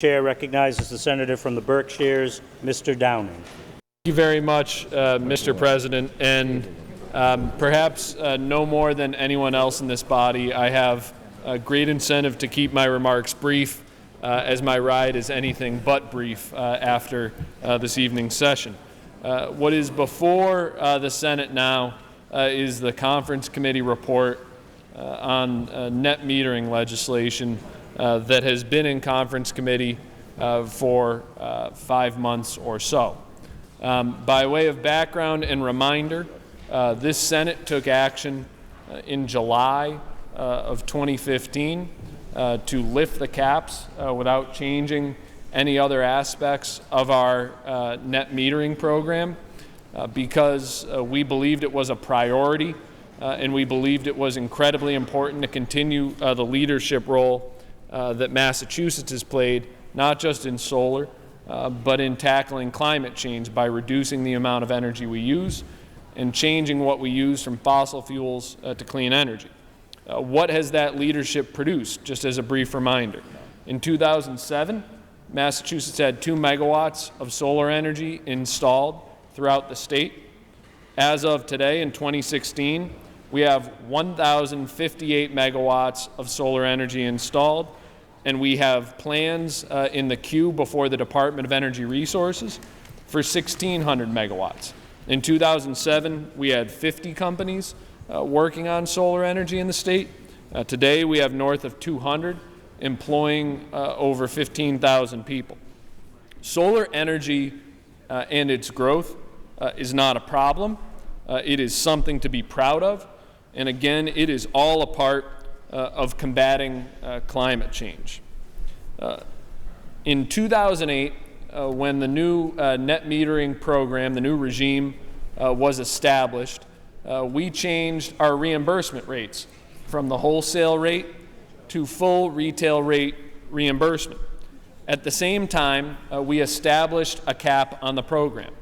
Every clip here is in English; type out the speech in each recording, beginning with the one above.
Chair recognizes the senator from the Berkshires, Mr. Downing. Thank you very much, Mr. President. And perhaps no more than anyone else in this body, I have a great incentive to keep my remarks brief, as my ride is anything but brief after this evening's session. What is before the Senate now is the conference committee report on net metering legislation that has been in conference committee for 5 months or so. By way of background and reminder, this Senate took action in July of 2015 to lift the caps without changing any other aspects of our net metering program because we believed it was a priority and we believed it was incredibly important to continue the leadership role that Massachusetts has played, not just in solar, but in tackling climate change by reducing the amount of energy we use and changing what we use from fossil fuels to clean energy. What has that leadership produced? Just as a brief reminder, in 2007, Massachusetts had 2 megawatts of solar energy installed throughout the state. As of today, in 2016, we have 1,058 megawatts of solar energy installed, and we have plans in the queue before the Department of Energy Resources for 1,600 megawatts. In 2007, we had 50 companies working on solar energy in the state. Today, we have north of 200, employing over 15,000 people. Solar energy and its growth is not a problem. It is something to be proud of. And again, it is all a part of combating climate change. In 2008, when the new net metering program, the new regime, was established, we changed our reimbursement rates from the wholesale rate to full retail rate reimbursement. At the same time, we established a cap on the program.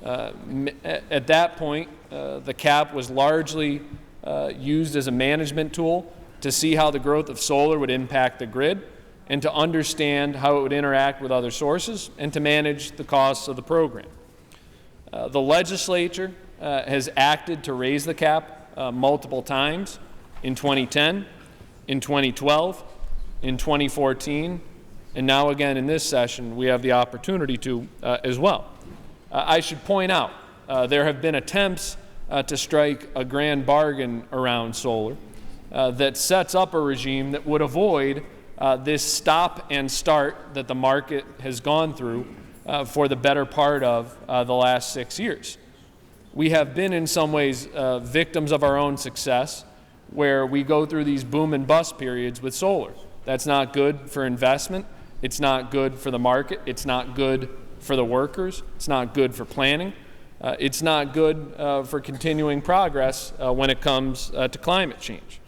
At that point, the cap was largely used as a management tool to see how the growth of solar would impact the grid and to understand how it would interact with other sources and to manage the costs of the program. The legislature has acted to raise the cap multiple times in 2010, in 2012, in 2014, and now again in this session we have the opportunity to as well. I should point out there have been attempts to strike a grand bargain around solar that sets up a regime that would avoid this stop and start that the market has gone through for the better part of the last 6 years. We have been in some ways victims of our own success, where we go through these boom and bust periods with solar. That's not good for investment. It's not good for the market. It's not good for the workers. It's not good for planning. It's not good for continuing progress when it comes to climate change.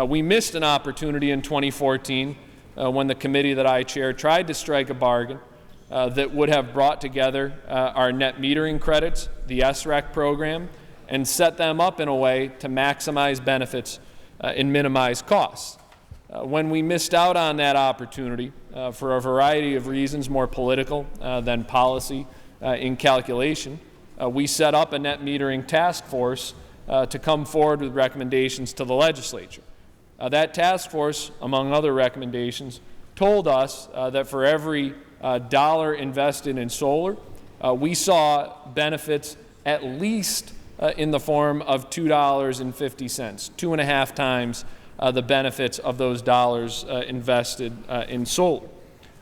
We missed an opportunity in 2014 when the committee that I chair tried to strike a bargain that would have brought together our net metering credits, the SREC program, and set them up in a way to maximize benefits and minimize costs. When we missed out on that opportunity for a variety of reasons, more political than policy in calculation, we set up a net metering task force to come forward with recommendations to the legislature. That task force, among other recommendations, told us that for every dollar invested in solar, we saw benefits at least in the form of $2.50, 2.5 times the benefits of those dollars invested in solar.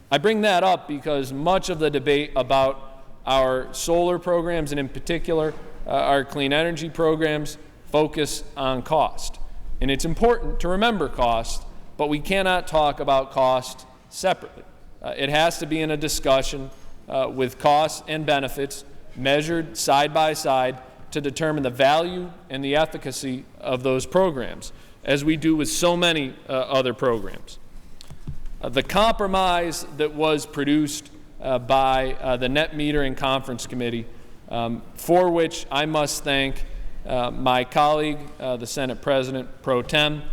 I bring that up because much of the debate about our solar programs, and in particular our clean energy programs, focus on cost. And it's important to remember cost, but we cannot talk about cost separately. It has to be in a discussion with costs and benefits measured side by side to determine the value and the efficacy of those programs, as we do with so many other programs. The compromise that was produced by the Net Metering Conference Committee, for which I must thank my colleague, the Senate President Pro Tem,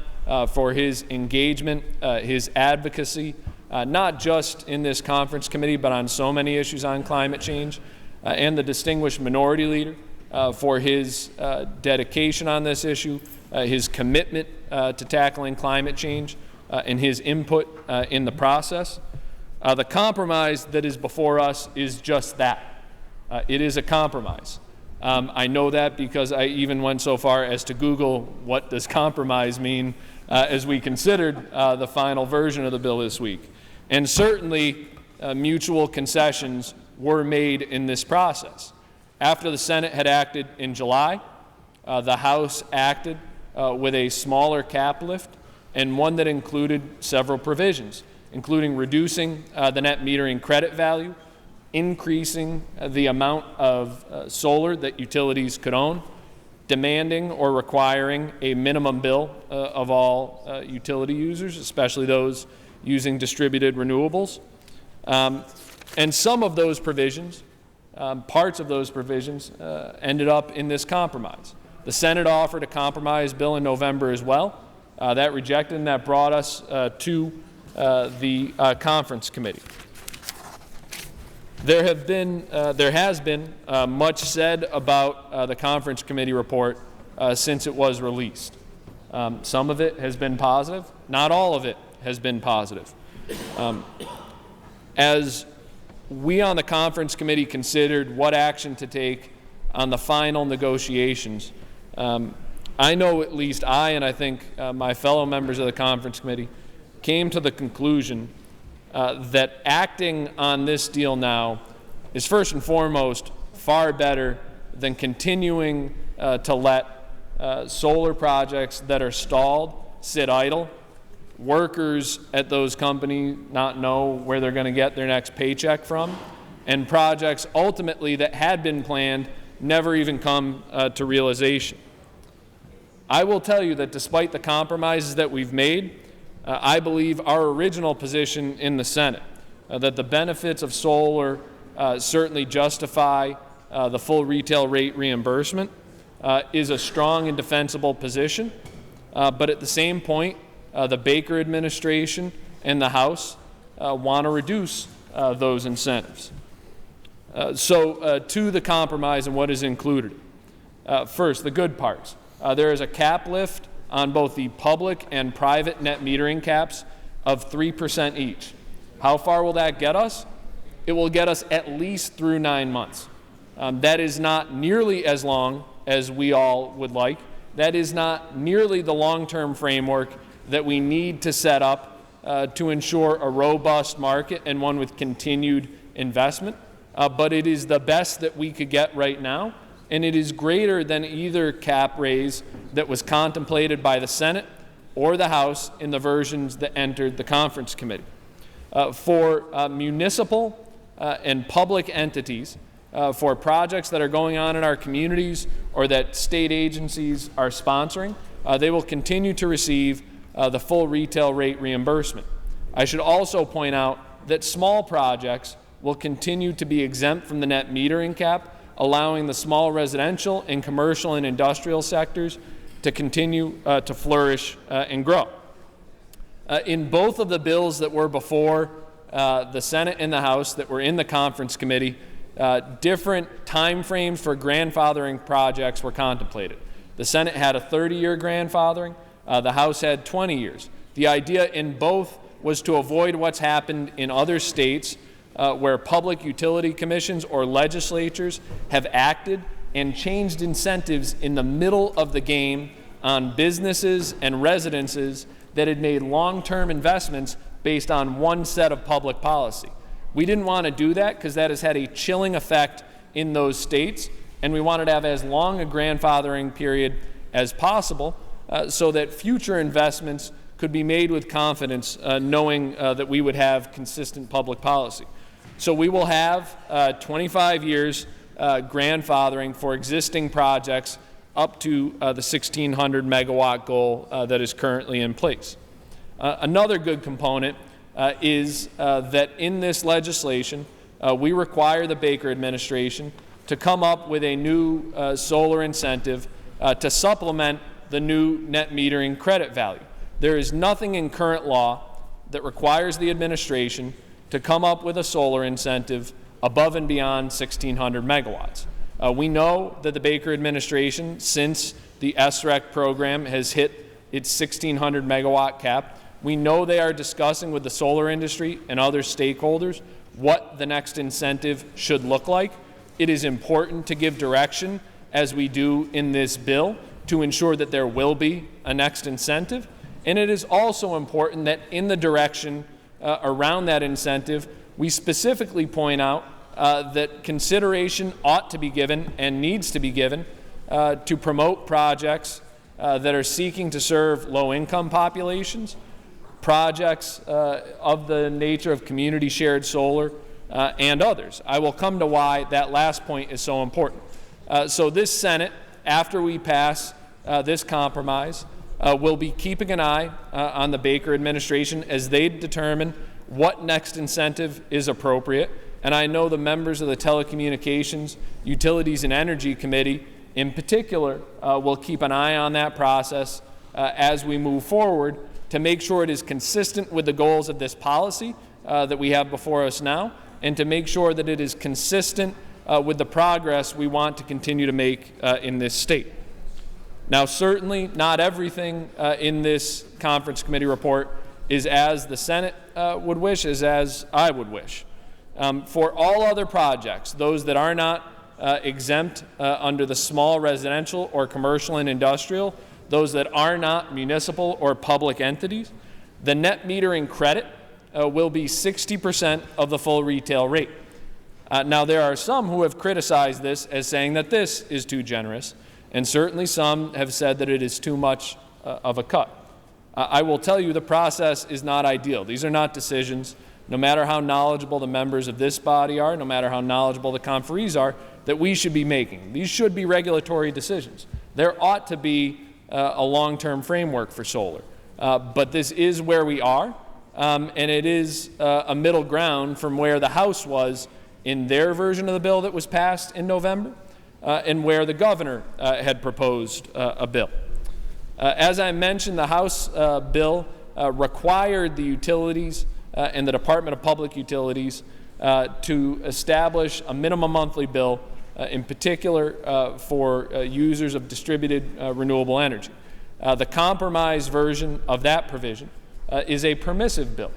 for his engagement, his advocacy, not just in this conference committee, but on so many issues on climate change, and the distinguished minority leader for his dedication on this issue, his commitment to tackling climate change, and his input in the process. The compromise that is before us is just that. It is a compromise. I know that because I even went so far as to Google what does compromise mean as we considered the final version of the bill this week. And certainly mutual concessions were made in this process. After the Senate had acted in July, the House acted with a smaller cap lift and one that included several provisions, including reducing the net metering credit value, increasing the amount of solar that utilities could own, demanding or requiring a minimum bill of all utility users, especially those using distributed renewables. And some of those provisions, parts of those provisions, ended up in this compromise. The Senate offered a compromise bill in November as well. That rejected, and that brought us to the conference committee. There has been much said about the conference committee report since it was released. Some of it has been positive. Not all of it has been positive. As we on the conference committee considered what action to take on the final negotiations, I know at least I, and I think my fellow members of the conference committee, came to the conclusion that acting on this deal now is first and foremost far better than continuing to let solar projects that are stalled sit idle, workers at those companies not know where they're going to get their next paycheck from, and projects ultimately that had been planned never even come to realization. I will tell you that despite the compromises that we've made, I believe our original position in the Senate, that the benefits of solar certainly justify the full retail rate reimbursement, is a strong and defensible position. But at the same point, the Baker administration and the House want to reduce those incentives. So to the compromise and what is included. First, the good parts. There is a cap lift on both the public and private net metering caps of 3% each. How far will that get us? It will get us at least through 9 months. That is not nearly as long as we all would like. That is not nearly the long-term framework that we need to set up to ensure a robust market and one with continued investment. But it is the best that we could get right now, and it is greater than either cap raise that was contemplated by the Senate or the House in the versions that entered the conference committee. For municipal and public entities, for projects that are going on in our communities or that state agencies are sponsoring, they will continue to receive the full retail rate reimbursement. I should also point out that small projects will continue to be exempt from the net metering cap, allowing the small residential and commercial and industrial sectors to continue to flourish and grow. In both of the bills that were before the Senate and the House that were in the conference committee, different timeframes for grandfathering projects were contemplated. The Senate had a 30-year grandfathering. The House had 20 years. The idea in both was to avoid what's happened in other states where public utility commissions or legislatures have acted and changed incentives in the middle of the game on businesses and residences that had made long-term investments based on one set of public policy. We didn't want to do that because that has had a chilling effect in those states, and we wanted to have as long a grandfathering period as possible so that future investments could be made with confidence, knowing that we would have consistent public policy. So we will have 25 years grandfathering for existing projects up to the 1,600 megawatt goal that is currently in place. Another good component is that in this legislation, we require the Baker administration to come up with a new solar incentive to supplement the new net metering credit value. There is nothing in current law that requires the administration to come up with a solar incentive above and beyond 1,600 megawatts. We know that the Baker administration, since the SREC program has hit its 1,600 megawatt cap, we know they are discussing with the solar industry and other stakeholders what the next incentive should look like. It is important to give direction, as we do in this bill, to ensure that there will be a next incentive. And it is also important that in the direction around that incentive, we specifically point out that consideration ought to be given and needs to be given to promote projects that are seeking to serve low-income populations, projects of the nature of community shared solar, and others. I will come to why that last point is so important. So this Senate, after we pass this compromise, will be keeping an eye on the Baker administration as they determine what next incentive is appropriate. And I know the members of the Telecommunications, Utilities, and Energy Committee in particular will keep an eye on that process as we move forward to make sure it is consistent with the goals of this policy that we have before us now, and to make sure that it is consistent with the progress we want to continue to make in this state. Now, certainly not everything in this conference committee report is as the Senate would wish, is as I would wish. For all other projects, those that are not exempt under the small residential or commercial and industrial, those that are not municipal or public entities, the net metering credit will be 60% of the full retail rate. Now, there are some who have criticized this as saying that this is too generous, and certainly some have said that it is too much of a cut. I will tell you the process is not ideal. These are not decisions, no matter how knowledgeable the members of this body are, no matter how knowledgeable the conferees are, that we should be making. These should be regulatory decisions. There ought to be a long-term framework for solar. But this is where we are, and it is a middle ground from where the House was in their version of the bill that was passed in November, and where the governor had proposed a bill. As I mentioned, the House bill required the utilities and the Department of Public Utilities to establish a minimum monthly bill, in particular for users of distributed renewable energy. The compromise version of that provision is a permissive bill.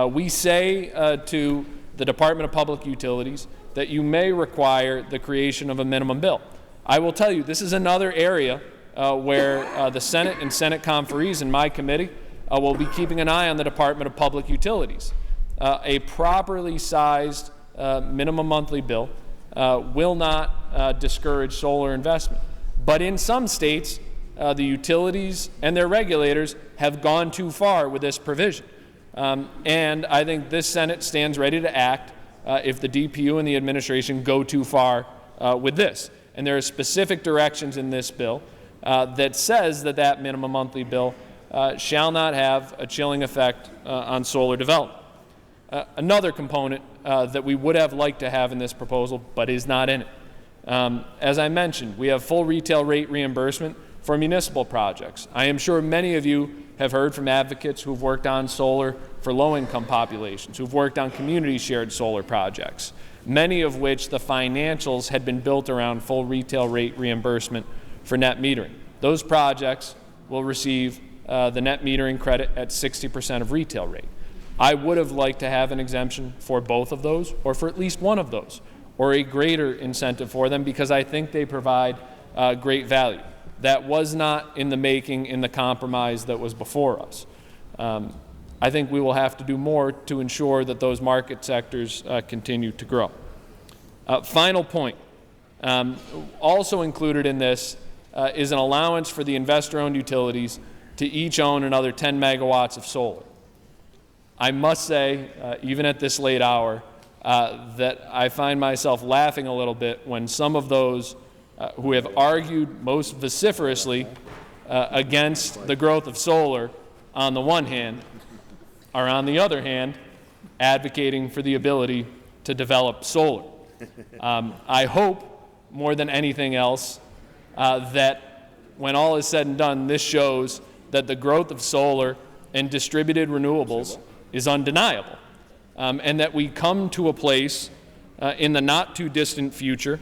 We say to the Department of Public Utilities that you may require the creation of a minimum bill. I will tell you, this is another area where the Senate and Senate conferees in my committee will be keeping an eye on the Department of Public Utilities. A properly sized minimum monthly bill will not discourage solar investment. But in some states, the utilities and their regulators have gone too far with this provision. And I think this Senate stands ready to act if the DPU and the administration go too far with this. And there are specific directions in this bill that says that that minimum monthly bill shall not have a chilling effect on solar development. Another component that we would have liked to have in this proposal but is not in it. As I mentioned, we have full retail rate reimbursement for municipal projects. I am sure many of you have heard from advocates who've worked on solar for low-income populations, who've worked on community-shared solar projects, many of which the financials had been built around full retail rate reimbursement for net metering. Those projects will receive the net metering credit at 60% of retail rate. I would have liked to have an exemption for both of those, or for at least one of those, or a greater incentive for them, because I think they provide great value. That was not in the making in the compromise that was before us. I think we will have to do more to ensure that those market sectors continue to grow. Final point. Also included in this is an allowance for the investor-owned utilities to each own another 10 megawatts of solar. I must say, even at this late hour, that I find myself laughing a little bit when some of those who have argued most vociferously against the growth of solar on the one hand are on the other hand advocating for the ability to develop solar. I hope more than anything else that when all is said and done, this shows that the growth of solar and distributed renewables is undeniable, and that we come to a place in the not too distant future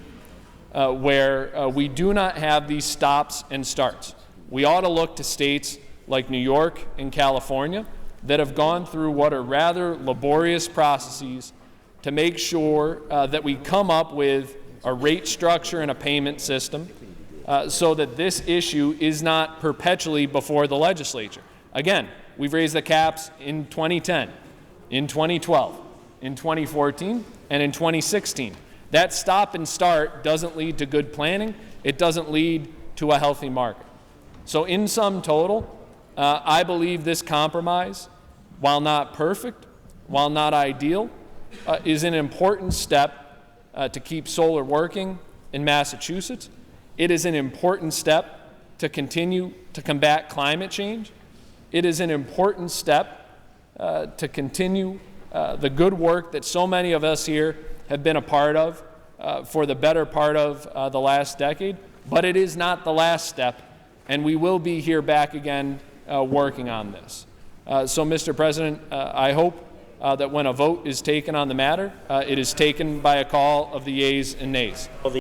where we do not have these stops and starts. We ought to look to states like New York and California that have gone through what are rather laborious processes to make sure that we come up with a rate structure and a payment system so that this issue is not perpetually before the legislature. Again, we've raised the caps in 2010, in 2012, in 2014, and in 2016. That stop and start doesn't lead to good planning. It doesn't lead to a healthy market. So in sum total, I believe this compromise, while not perfect, while not ideal, is an important step to keep solar working in Massachusetts. It is an important step to continue to combat climate change. It is an important step to continue the good work that so many of us here have been a part of for the better part of the last decade. But it is not the last step, and we will be here back again working on this. So, Mr. President, I hope that when a vote is taken on the matter, it is taken by a call of the yeas and nays.